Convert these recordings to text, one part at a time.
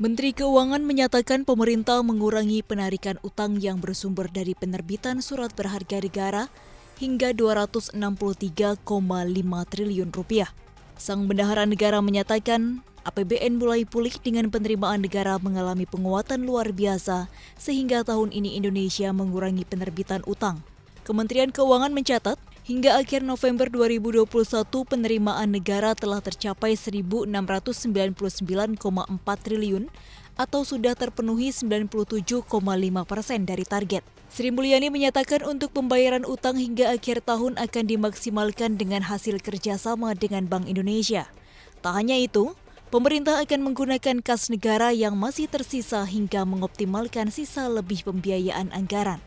Menteri Keuangan menyatakan pemerintah mengurangi penarikan utang yang bersumber dari penerbitan surat berharga negara hingga Rp263,5 triliun. Sang Bendahara Negara menyatakan APBN mulai pulih dengan penerimaan negara mengalami penguatan luar biasa sehingga tahun ini Indonesia mengurangi penerbitan utang. Kementerian Keuangan mencatat, hingga akhir November 2021 penerimaan negara telah tercapai Rp1.699,4 triliun atau sudah terpenuhi 97,5% dari target. Sri Mulyani menyatakan untuk pembayaran utang hingga akhir tahun akan dimaksimalkan dengan hasil kerjasama dengan Bank Indonesia. Tak hanya itu, pemerintah akan menggunakan kas negara yang masih tersisa hingga mengoptimalkan sisa lebih pembiayaan anggaran.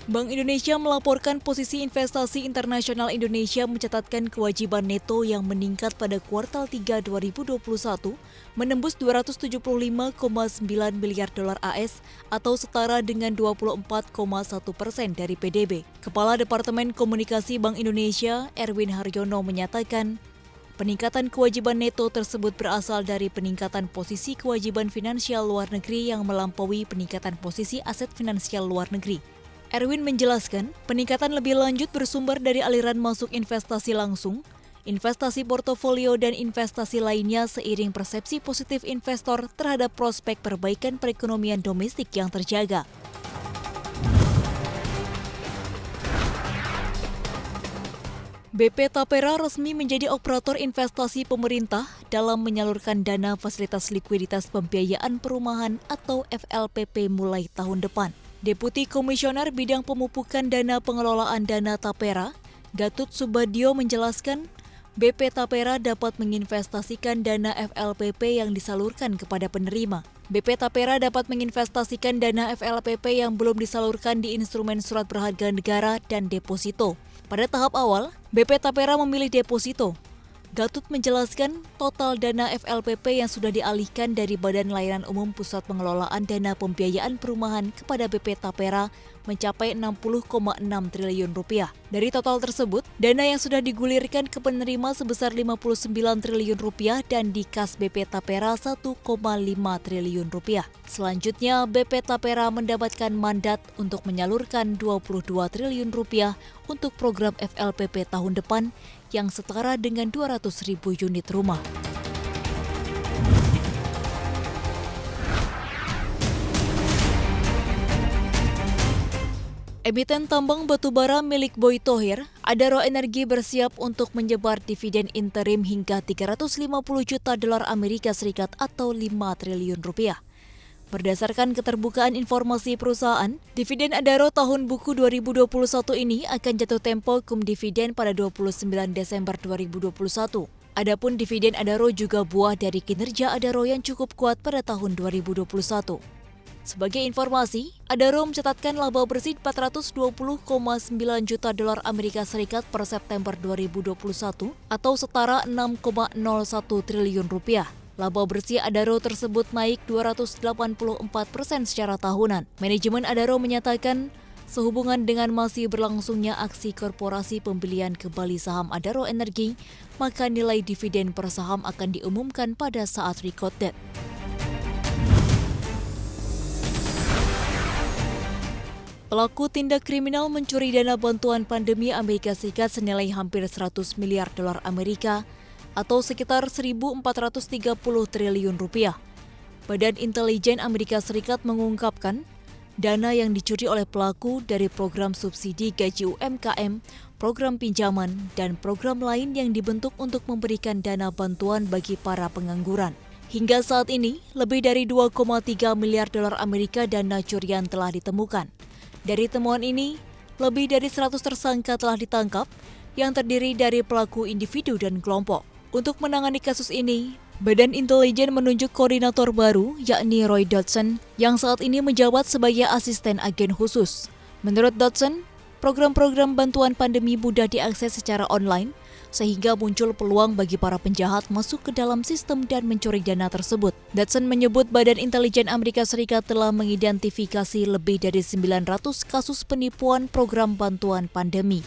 Bank Indonesia melaporkan posisi investasi internasional Indonesia mencatatkan kewajiban neto yang meningkat pada kuartal 3 2021 menembus 275,9 miliar dolar AS atau setara dengan 24,1% dari PDB. Kepala Departemen Komunikasi Bank Indonesia, Erwin Haryono menyatakan, peningkatan kewajiban neto tersebut berasal dari peningkatan posisi kewajiban finansial luar negeri yang melampaui peningkatan posisi aset finansial luar negeri. Erwin menjelaskan, peningkatan lebih lanjut bersumber dari aliran masuk investasi langsung, investasi portofolio dan investasi lainnya seiring persepsi positif investor terhadap prospek perbaikan perekonomian domestik yang terjaga. BP Tapera resmi menjadi operator investasi pemerintah dalam menyalurkan dana fasilitas likuiditas pembiayaan perumahan atau FLPP mulai tahun depan. Deputi Komisioner Bidang Pemupukan Dana Pengelolaan Dana Tapera, Gatut Subadyo menjelaskan, BP Tapera dapat menginvestasikan dana FLPP yang disalurkan kepada penerima. BP Tapera dapat menginvestasikan dana FLPP yang belum disalurkan di instrumen surat berharga negara dan deposito. Pada tahap awal, BP Tapera memilih deposito. Gatut menjelaskan total dana FLPP yang sudah dialihkan dari Badan Layanan Umum Pusat Pengelolaan Dana Pembiayaan Perumahan kepada BP Tapera mencapai Rp60,6 triliun. Dari total tersebut, dana yang sudah digulirkan ke penerima sebesar Rp59 triliun dan di kas BP Tapera Rp1,5 triliun. Selanjutnya, BP Tapera mendapatkan mandat untuk menyalurkan Rp22 triliun untuk program FLPP tahun depan yang setara dengan 200.000 unit rumah. Emiten tambang batubara milik Boy Thohir, Adaro Energi bersiap untuk menyebar dividen interim hingga 350 juta dolar Amerika Serikat atau 5 triliun rupiah. Berdasarkan keterbukaan informasi perusahaan, dividen Adaro tahun buku 2021 ini akan jatuh tempo cum dividen pada 29 Desember 2021. Adapun dividen Adaro juga buah dari kinerja Adaro yang cukup kuat pada tahun 2021. Sebagai informasi, Adaro mencatatkan laba bersih 420,9 juta dolar Amerika Serikat per September 2021 atau setara 6,01 triliun rupiah. Laba bersih Adaro tersebut naik 284% secara tahunan. Manajemen Adaro menyatakan, sehubungan dengan masih berlangsungnya aksi korporasi pembelian kembali saham Adaro Energi, maka nilai dividen per saham akan diumumkan pada saat record date. Pelaku tindak kriminal mencuri dana bantuan pandemi Amerika Serikat senilai hampir 100 miliar dolar Amerika atau sekitar 1.430 triliun rupiah. Badan Intelijen Amerika Serikat mengungkapkan, dana yang dicuri oleh pelaku dari program subsidi gaji UMKM, program pinjaman, dan program lain yang dibentuk untuk memberikan dana bantuan bagi para pengangguran. Hingga saat ini, lebih dari 2,3 miliar dolar Amerika dana curian telah ditemukan. Dari temuan ini, lebih dari 100 tersangka telah ditangkap, yang terdiri dari pelaku individu dan kelompok. Untuk menangani kasus ini, Badan Intelijen menunjuk koordinator baru, yakni Roy Dodson, yang saat ini menjabat sebagai asisten agen khusus. Menurut Dodson, program-program bantuan pandemi mudah diakses secara online, sehingga muncul peluang bagi para penjahat masuk ke dalam sistem dan mencuri dana tersebut. Dodson menyebut Badan Intelijen Amerika Serikat telah mengidentifikasi lebih dari 900 kasus penipuan program bantuan pandemi.